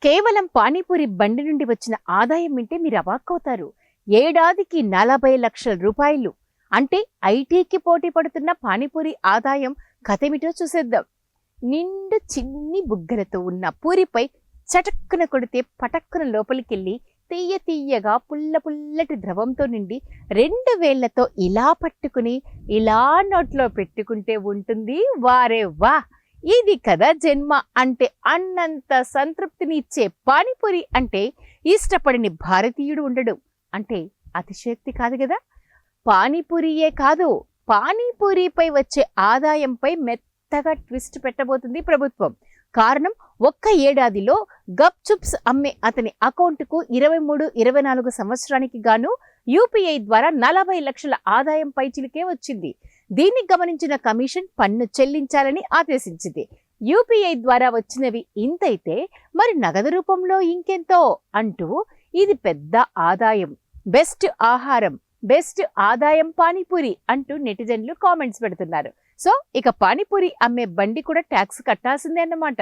కేవలం పానీపూరి బండి నుండి వచ్చిన ఆదాయం వింటే మీరు అవాక్కవుతారు. ఏడాదికి 40 లక్షల రూపాయలు. అంటే ఐటీకి పోటీ పడుతున్న పానీపూరి ఆదాయం కథేమిటో చూసేద్దాం. నిండు చిన్ని బుగ్గలతో ఉన్న పూరిపై చటక్కున కొడితే పటక్కున లోపలికెళ్ళి తీయ తీయగా పుల్లటి ద్రవంతో నిండి 2 వేళ్లతో ఇలా పట్టుకుని ఇలా నోట్లో పెట్టుకుంటే ఉంటుంది. వారే వా, ఇది కదా జన్మ అంటే అన్నంత సంతృప్తిని ఇచ్చే పానీపూరి అంటే ఇష్టపడని భారతీయుడు ఉండడు అంటే అతిశయోక్తి కాదు కదా. పానీపూరియే కాదు, పానీపూరిపై వచ్చే ఆదాయంపై మెత్తగా ట్విస్ట్ పెట్టబోతుంది ప్రభుత్వం. కారణం, ఒక్క ఏడాదిలో గప్ చుప్స్ అమ్మే అతని అకౌంట్కు 23-24 సంవత్సరానికి గాను యూపీఐ ద్వారా 40 లక్షల ఆదాయం పైచిలికే వచ్చింది. దీన్ని గమనించిన కమిషన్ పన్ను చెల్లించాలని ఆదేశించింది. యూపీఐ ద్వారా వచ్చినవి ఇంతైతే మరి నగదు రూపంలో ఇంకెంతో అంటూ ఇది పెద్ద ఆదాయం, బెస్ట్ ఆహారం, బెస్ట్ ఆదాయం పానీపూరి అంటూ నెటిజన్లు కామెంట్స్ పెడుతున్నారు. సో ఇక పానీపూరి అమ్మే బండి కూడా ట్యాక్స్ కట్టాల్సిందే అన్నమాట.